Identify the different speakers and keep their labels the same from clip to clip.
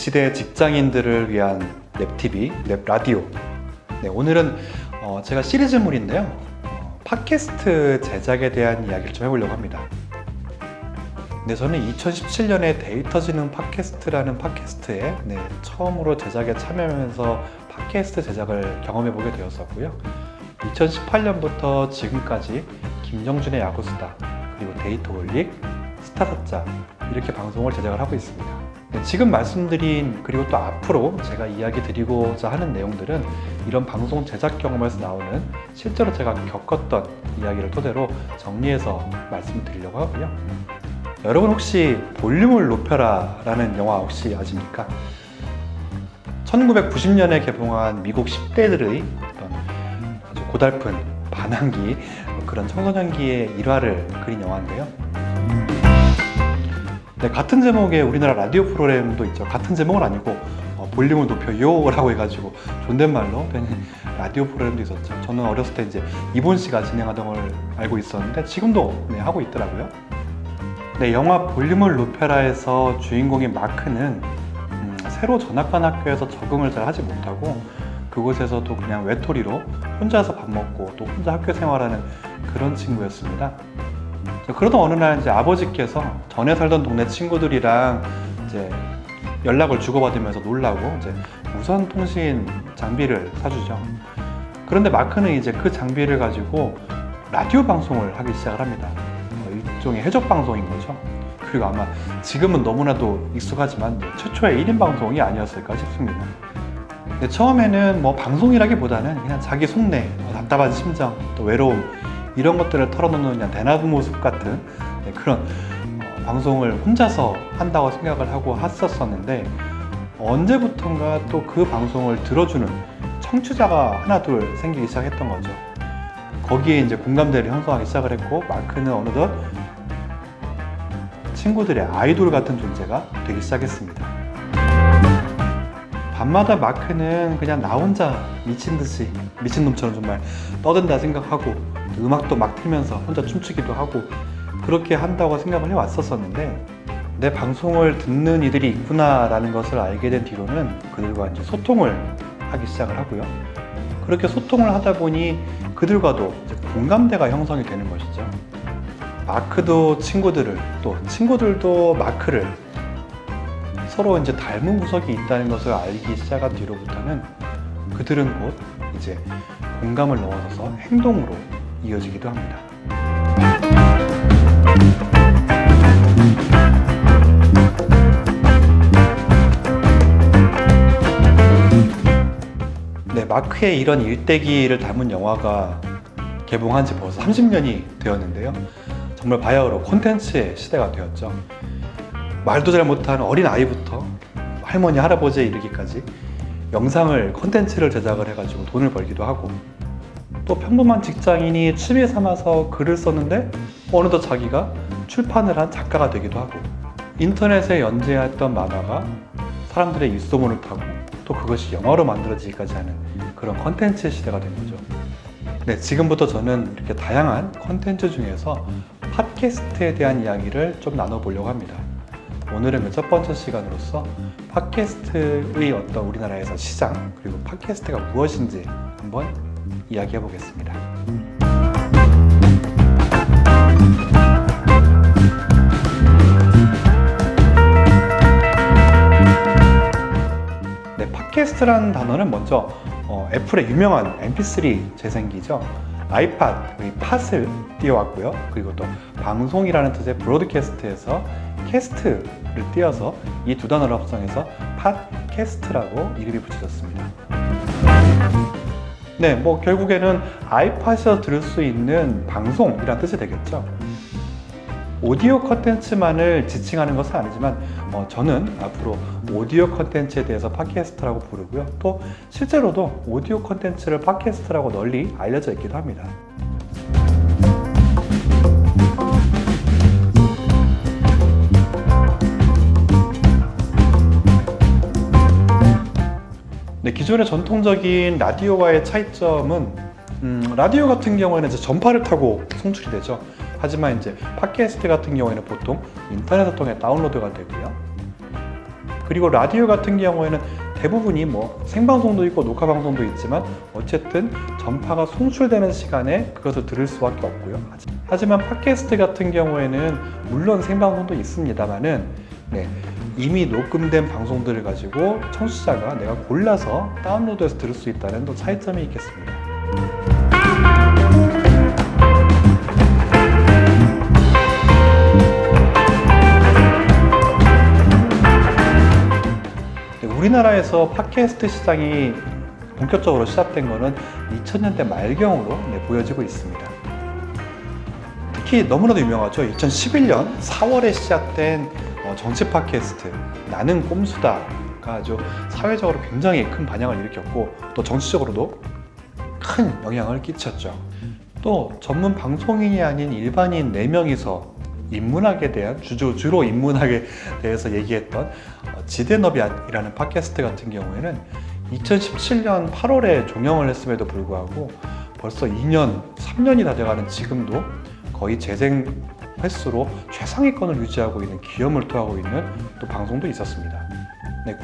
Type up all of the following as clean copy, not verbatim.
Speaker 1: 시대 직장인들을 위한 랩TV, 랩라디오. 네, 오늘은 제가 시리즈물인데요. 팟캐스트 제작에 대한 이야기를 좀 해보려고 합니다. 네, 저는 2017년에 데이터지능 팟캐스트라는 팟캐스트에 처음으로 제작에 참여하면서 팟캐스트 제작을 경험해보게 되었었고요. 2018년부터 지금까지 김정준의 야구수다, 그리고 데이터올릭, 스타사짜 이렇게 방송을 제작을 하고 있습니다. 네, 지금 말씀드린 그리고 또 앞으로 제가 이야기 드리고자 하는 내용들은 이런 방송 제작 경험에서 나오는 실제로 제가 겪었던 이야기를 토대로 정리해서 말씀드리려고 하고요. 여러분 혹시 볼륨을 높여라 라는 영화 혹시 아십니까? 1990년에 개봉한 미국 10대들의 어떤 아주 고달픈 반항기, 그런 청소년기의 일화를 그린 영화인데요. 네, 같은 제목의 우리나라 라디오 프로그램도 있죠. 같은 제목은 아니고 볼륨을 높여요 라고 해가지고 존댓말로 된 라디오 프로그램도 있었죠. 저는 어렸을 때 이제 이본 씨가 진행하던 걸 알고 있었는데 지금도 하고 있더라고요. 네, 영화 볼륨을 높여라에서 주인공인 마크는 새로 전학 간 학교에서 적응을 잘 하지 못하고 그곳에서도 그냥 외톨이로 혼자서 밥 먹고 또 혼자 학교 생활하는 그런 친구였습니다. 그러던 어느 날 이제 아버지께서 전에 살던 동네 친구들이랑 이제 연락을 주고받으면서 놀라고 이제 무선 통신 장비를 사주죠. 그런데 마크는 이제 그 장비를 가지고 라디오 방송을 하기 시작을 합니다. 일종의 해적 방송인 거죠. 그리고 아마 지금은 너무나도 익숙하지만 최초의 1인 방송이 아니었을까 싶습니다. 근데 처음에는 뭐 방송이라기보다는 그냥 자기 속내, 답답한 심정, 또 외로움 이런 것들을 털어놓는 그냥 대나무 숲 같은 그런 방송을 혼자서 한다고 생각을 하고 했었었는데 언제부턴가 또 그 방송을 들어주는 청취자가 하나 둘 생기기 시작했던 거죠. 거기에 이제 공감대를 형성하기 시작을 했고 마크는 어느덧 친구들의 아이돌 같은 존재가 되기 시작했습니다. 밤마다 마크는 그냥 나 혼자 미친 듯이 미친놈처럼 정말 떠든다 생각하고 음악도 막 틀면서 혼자 춤추기도 하고 그렇게 한다고 생각을 해왔었는데 내 방송을 듣는 이들이 있구나라는 것을 알게 된 뒤로는 그들과 이제 소통을 하기 시작을 하고요. 그렇게 소통을 하다 보니 그들과도 이제 공감대가 형성이 되는 것이죠. 마크도 친구들을, 또 친구들도 마크를 서로 이제 닮은 구석이 있다는 것을 알기 시작한 뒤로부터는 그들은 곧 이제 공감을 넘어서서 행동으로 이어지기도 합니다. 네, 마크의 이런 일대기를 담은 영화가 개봉한 지 벌써 30년이 되었는데요. 정말 바야흐로 콘텐츠의 시대가 되었죠. 말도 잘 못하는 어린 아이부터 할머니, 할아버지에 이르기까지 영상을, 콘텐츠를 제작을 해가지고 돈을 벌기도 하고 또 평범한 직장인이 취미 삼아서 글을 썼는데 어느덧 자기가 출판을 한 작가가 되기도 하고 인터넷에 연재했던 만화가 사람들의 입소문을 타고 또 그것이 영화로 만들어지기까지 하는 그런 콘텐츠의 시대가 된 거죠. 네, 지금부터 저는 이렇게 다양한 콘텐츠 중에서 팟캐스트에 대한 이야기를 좀 나눠보려고 합니다. 오늘은 그 첫 번째 시간으로서 팟캐스트의 어떤 우리나라에서 시장, 그리고 팟캐스트가 무엇인지 한번 이야기해 보겠습니다. 네, 팟캐스트라는 단어는 먼저 애플의 유명한 mp3 재생기죠. 아이팟, 팟을 띄워왔고요. 그리고 또 방송이라는 뜻의 브로드캐스트에서 캐스트를 띄어서 이 두 단어를 합성해서 팟캐스트라고 이름이 붙여졌습니다. 네, 뭐 결국에는 아이팟에서 들을 수 있는 방송이란 뜻이 되겠죠. 오디오 컨텐츠만을 지칭하는 것은 아니지만 저는 앞으로 오디오 컨텐츠에 대해서 팟캐스트라고 부르고요. 또 실제로도 오디오 컨텐츠를 팟캐스트라고 널리 알려져 있기도 합니다. 네, 기존의 전통적인 라디오와의 차이점은 라디오 같은 경우에는 이제 전파를 타고 송출이 되죠. 하지만 이제 팟캐스트 같은 경우에는 보통 인터넷을 통해 다운로드가 되고요. 그리고 라디오 같은 경우에는 대부분이 뭐 생방송도 있고 녹화 방송도 있지만 어쨌든 전파가 송출되는 시간에 그것을 들을 수밖에 없고요. 하지만 팟캐스트 같은 경우에는 물론 생방송도 있습니다만은 이미 녹음된 방송들을 가지고 청취자가 내가 골라서 다운로드해서 들을 수 있다는 또 차이점이 있겠습니다. 우리나라에서 팟캐스트 시장이 본격적으로 시작된 것은 2000년대 말경으로 보여지고 있습니다. 특히 너무나도 유명하죠. 2011년 4월에 시작된 정치 팟캐스트 나는 꼼수다가 아주 사회적으로 굉장히 큰 반향을 일으켰고 또 정치적으로도 큰 영향을 끼쳤죠. 또 전문 방송인이 아닌 일반인 4명이서 인문학에 대한 주로 인문학에 대해서 얘기했던 지대너비안이라는 팟캐스트 같은 경우에는 2017년 8월에 종영을 했음에도 불구하고 벌써 2년, 3년이 다 돼가는 지금도 거의 재생 횟수로 최상위권을 유지하고 있는 기염을 토하고 있는 또 방송도 있었습니다.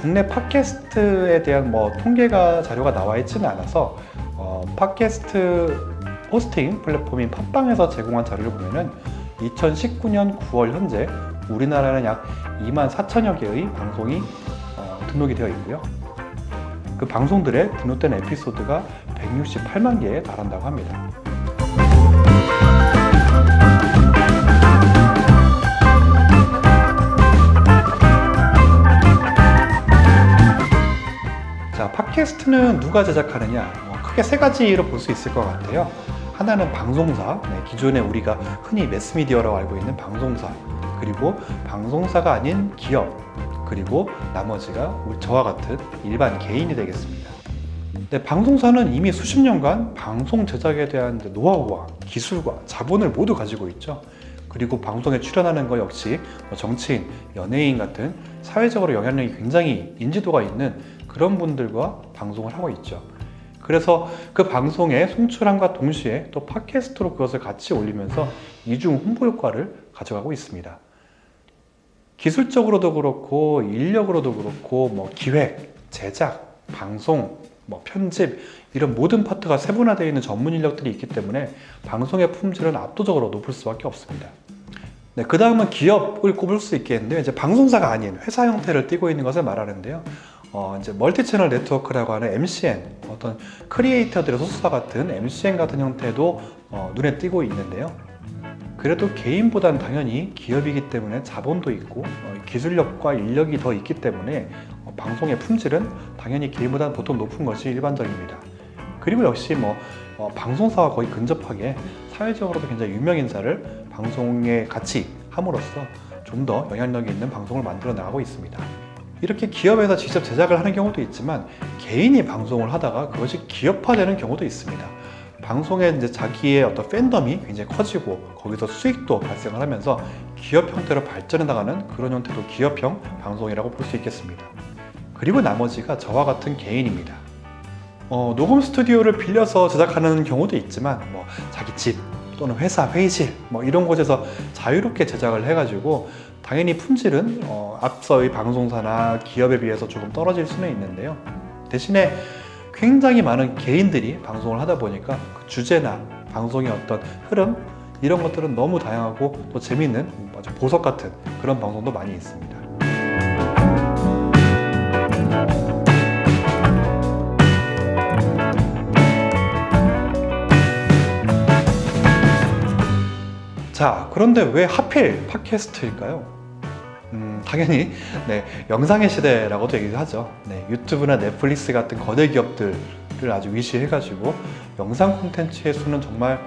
Speaker 1: 국내 팟캐스트에 대한 통계가 자료가 나와 있지는 않아서 팟캐스트 호스팅 플랫폼인 팟빵에서 제공한 자료를 보면은 2019년 9월 현재 우리나라는 약 2만 4천여 개의 방송이 등록이 되어 있고요. 그 방송들의 등록된 에피소드가 168만 개에 달한다고 합니다. 자, 팟캐스트는 누가 제작하느냐? 크게 3가지로 볼 수 있을 것 같아요. 하나는 방송사, 기존에 우리가 흔히 매스미디어라고 알고 있는 방송사, 그리고 방송사가 아닌 기업, 그리고 나머지가 저와 같은 일반 개인이 되겠습니다. 방송사는 이미 수십 년간 방송 제작에 대한 노하우와 기술과 자본을 모두 가지고 있죠. 그리고 방송에 출연하는 것 역시 정치인, 연예인 같은 사회적으로 영향력이 굉장히 인지도가 있는 그런 분들과 방송을 하고 있죠. 그래서 그 방송의 송출함과 동시에 또 팟캐스트로 그것을 같이 올리면서 이중 홍보 효과를 가져가고 있습니다. 기술적으로도 그렇고 인력으로도 그렇고 기획, 제작, 방송, 편집 이런 모든 파트가 세분화되어 있는 전문 인력들이 있기 때문에 방송의 품질은 압도적으로 높을 수밖에 없습니다. 그 다음은 기업을 꼽을 수 있겠는데요. 이제 방송사가 아닌 회사 형태를 띠고 있는 것을 말하는데요. 이제 멀티채널 네트워크라고 하는 MCN, 어떤 크리에이터들의 소수사 같은 MCN 같은 형태도 눈에 띄고 있는데요. 그래도 개인보단 당연히 기업이기 때문에 자본도 있고 기술력과 인력이 더 있기 때문에 방송의 품질은 당연히 개인보다는 보통 높은 것이 일반적입니다. 그리고 역시 방송사와 거의 근접하게 사회적으로도 굉장히 유명 인사를 방송에 같이 함으로써 좀 더 영향력이 있는 방송을 만들어 나가고 있습니다. 이렇게 기업에서 직접 제작을 하는 경우도 있지만 개인이 방송을 하다가 그것이 기업화되는 경우도 있습니다. 방송에 이제 자기의 어떤 팬덤이 굉장히 커지고 거기서 수익도 발생을 하면서 기업 형태로 발전해 나가는 그런 형태도 기업형 방송이라고 볼 수 있겠습니다. 그리고 나머지가 저와 같은 개인입니다. 녹음 스튜디오를 빌려서 제작하는 경우도 있지만 자기 집 또는 회사, 회의실 이런 곳에서 자유롭게 제작을 해가지고 당연히 품질은 앞서의 방송사나 기업에 비해서 조금 떨어질 수는 있는데요. 대신에 굉장히 많은 개인들이 방송을 하다 보니까 그 주제나 방송의 어떤 흐름 이런 것들은 너무 다양하고 또 재미있는 보석 같은 그런 방송도 많이 있습니다. 자, 그런데 왜 하필 팟캐스트일까요? 당연히 영상의 시대라고도 얘기하죠. 유튜브나 넷플릭스 같은 거대 기업들을 아주 위시해가지고 영상 콘텐츠의 수는 정말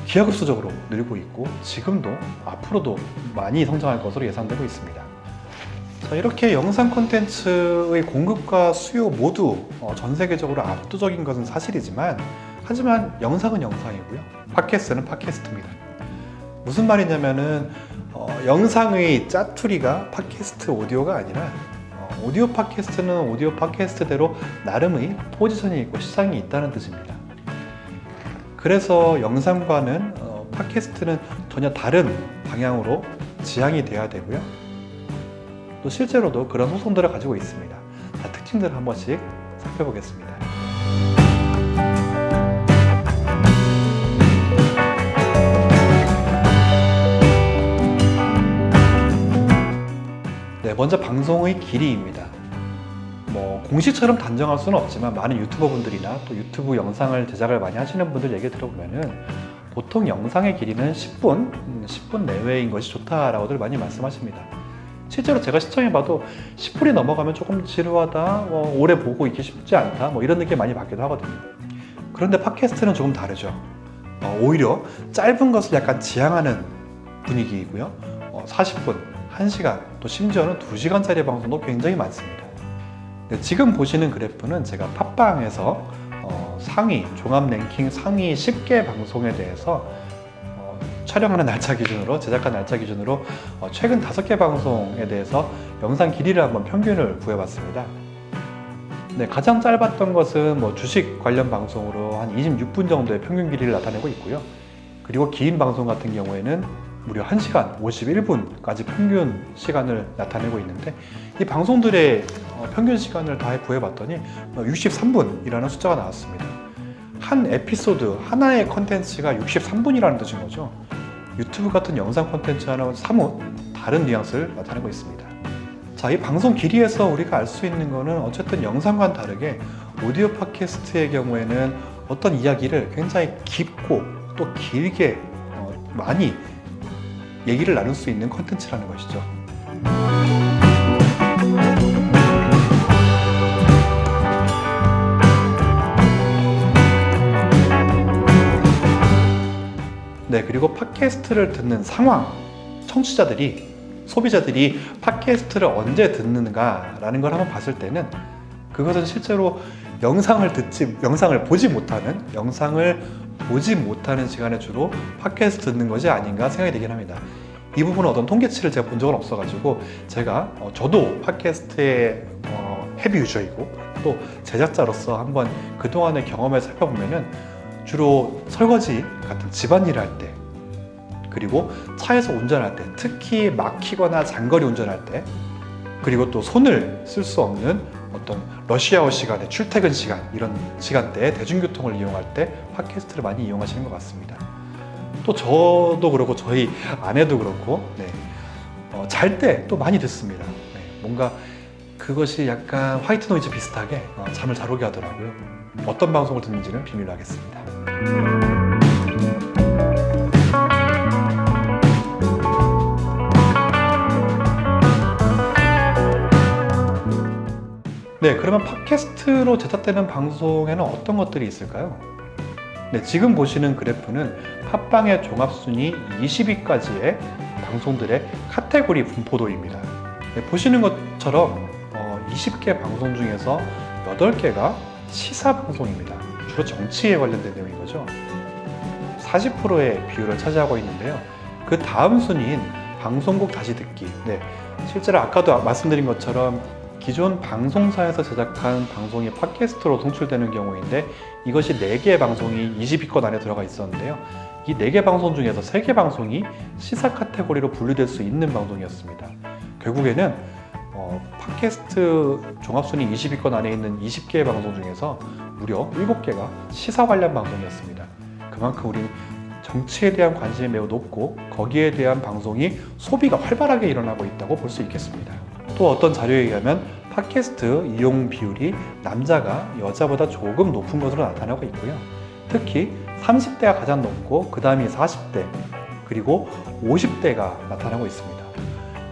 Speaker 1: 기하급수적으로 늘고 있고 지금도 앞으로도 많이 성장할 것으로 예상되고 있습니다. 자, 이렇게 영상 콘텐츠의 공급과 수요 모두 전 세계적으로 압도적인 것은 사실이지만 하지만 영상은 영상이고요. 팟캐스트는 팟캐스트입니다. 무슨 말이냐면은 영상의 짜투리가 팟캐스트 오디오가 아니라 오디오 팟캐스트는 오디오 팟캐스트대로 나름의 포지션이 있고 시장이 있다는 뜻입니다. 그래서 영상과는 팟캐스트는 전혀 다른 방향으로 지향이 돼야 되고요. 또 실제로도 그런 속성들을 가지고 있습니다. 자, 특징들을 한 번씩 살펴보겠습니다. 네, 먼저 방송의 길이입니다. 공식처럼 단정할 수는 없지만 많은 유튜버 분들이나 또 유튜브 영상을 제작을 많이 하시는 분들 얘기 들어보면은 보통 영상의 길이는 10분 내외인 것이 좋다라고들 많이 말씀하십니다. 실제로 제가 시청해봐도 10분이 넘어가면 조금 지루하다, 오래 보고 있기 쉽지 않다, 이런 느낌 많이 받기도 하거든요. 그런데 팟캐스트는 조금 다르죠. 오히려 짧은 것을 약간 지향하는 분위기이고요. 40분, 1시간, 또 심지어는 2시간짜리 방송도 굉장히 많습니다. 네, 지금 보시는 그래프는 제가 팟빵에서 상위, 종합 랭킹 상위 10개 방송에 대해서 촬영하는 날짜 기준으로, 제작한 날짜 기준으로 최근 5개 방송에 대해서 영상 길이를 한번 평균을 구해봤습니다. 네, 가장 짧았던 것은 주식 관련 방송으로 한 26분 정도의 평균 길이를 나타내고 있고요. 그리고 긴 방송 같은 경우에는 무려 1시간 51분까지 평균 시간을 나타내고 있는데, 이 방송들의 평균 시간을 다 구해봤더니 63분이라는 숫자가 나왔습니다. 한 에피소드, 하나의 컨텐츠가 63분이라는 뜻인 거죠. 유튜브 같은 영상 컨텐츠와는 사뭇 다른 뉘앙스를 나타내고 있습니다. 자, 이 방송 길이에서 우리가 알 수 있는 거는 어쨌든 영상과는 다르게 오디오 팟캐스트의 경우에는 어떤 이야기를 굉장히 깊고 또 길게 많이 얘기를 나눌 수 있는 컨텐츠라는 것이죠. 네, 그리고 팟캐스트를 듣는 상황, 청취자들이, 소비자들이 팟캐스트를 언제 듣는가라는 걸 한번 봤을 때는 그것은 실제로 영상을 보지 못하는 시간에 주로 팟캐스트 듣는 것이 아닌가 생각이 되긴 합니다. 이 부분은 어떤 통계치를 제가 본 적은 없어가지고 저도 팟캐스트의 헤비 유저이고 또 제작자로서 한번 그동안의 경험을 살펴보면은 주로 설거지 같은 집안일을 할 때, 그리고 차에서 운전할 때, 특히 막히거나 장거리 운전할 때, 그리고 또 손을 쓸 수 없는 어떤 러시아워 시간에, 출퇴근 시간, 이런 시간대에 대중교통을 이용할 때 팟캐스트를 많이 이용하시는 것 같습니다. 또 저도 그렇고 저희 아내도 그렇고 잘 때 또 많이 듣습니다. 뭔가 그것이 약간 화이트 노이즈 비슷하게 잠을 잘 오게 하더라고요. 어떤 방송을 듣는지는 비밀로 하겠습니다. 네, 그러면 팟캐스트로 제작되는 방송에는 어떤 것들이 있을까요? 네, 지금 보시는 그래프는 팟빵의 종합순위 20위까지의 방송들의 카테고리 분포도입니다. 네, 보시는 것처럼 20개 방송 중에서 8개가 시사 방송입니다. 주로 정치에 관련된 내용인 거죠. 40%의 비율을 차지하고 있는데요. 그 다음 순위인 방송국 다시 듣기. 네, 실제로 아까도 말씀드린 것처럼 기존 방송사에서 제작한 방송이 팟캐스트로 송출되는 경우인데, 이것이 4개의 방송이 20위권 안에 들어가 있었는데요. 이 4개 방송 중에서 3개 방송이 시사 카테고리로 분류될 수 있는 방송이었습니다. 결국에는 팟캐스트 종합순위 20위권 안에 있는 20개의 방송 중에서 무려 7개가 시사 관련 방송이었습니다. 그만큼 우리는 정치에 대한 관심이 매우 높고 거기에 대한 방송이 소비가 활발하게 일어나고 있다고 볼 수 있겠습니다. 또 어떤 자료에 의하면 팟캐스트 이용 비율이 남자가 여자보다 조금 높은 것으로 나타나고 있고요. 특히 30대가 가장 높고 그 다음이 40대, 그리고 50대가 나타나고 있습니다.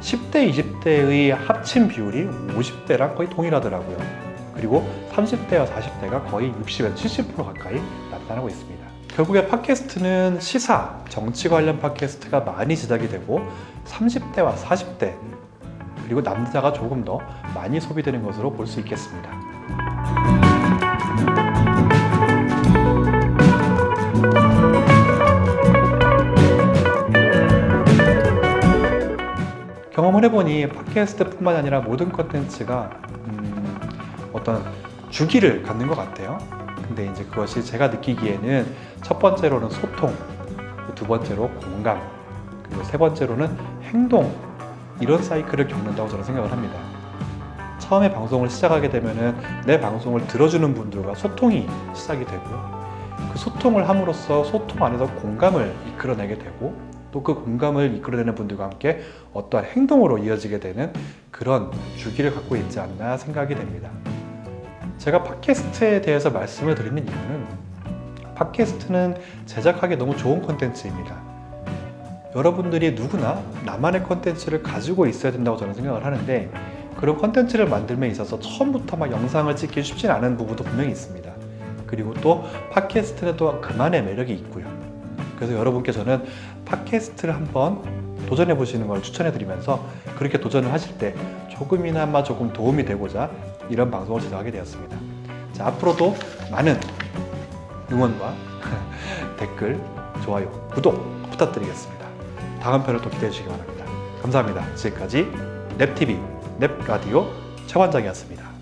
Speaker 1: 10대, 20대의 합친 비율이 50대랑 거의 동일하더라고요. 그리고 30대와 40대가 거의 60에서 70% 가까이 나타나고 있습니다. 결국에 팟캐스트는 시사, 정치 관련 팟캐스트가 많이 제작이 되고 30대와 40대, 그리고 남자가 조금 더 많이 소비되는 것으로 볼 수 있겠습니다. 경험을 해보니 팟캐스트뿐만 아니라 모든 콘텐츠가 어떤 주기를 갖는 것 같아요. 근데 이제 그것이 제가 느끼기에는 첫 번째로는 소통, 두 번째로 공감, 그리고 세 번째로는 행동, 이런 사이클을 겪는다고 저는 생각을 합니다. 처음에 방송을 시작하게 되면은 내 방송을 들어주는 분들과 소통이 시작이 되고요. 그 소통을 함으로써 소통 안에서 공감을 이끌어내게 되고 또 그 공감을 이끌어내는 분들과 함께 어떠한 행동으로 이어지게 되는 그런 주기를 갖고 있지 않나 생각이 됩니다. 제가 팟캐스트에 대해서 말씀을 드리는 이유는 팟캐스트는 제작하기 너무 좋은 콘텐츠입니다. 여러분들이 누구나 나만의 콘텐츠를 가지고 있어야 된다고 저는 생각을 하는데 그런 콘텐츠를 만들면 있어서 처음부터 막 영상을 찍기 쉽진 않은 부분도 분명히 있습니다. 그리고 또 팟캐스트는 또 그만의 매력이 있고요. 그래서 여러분께 저는 팟캐스트를 한번 도전해 보시는 걸 추천해 드리면서 그렇게 도전을 하실 때 조금이나마 조금 도움이 되고자 이런 방송을 제작하게 되었습니다. 자, 앞으로도 많은 응원과 댓글, 좋아요, 구독 부탁드리겠습니다. 다음 편을 또 기대해 주시기 바랍니다. 감사합니다. 지금까지 랩TV, 랩라디오 최원장이었습니다.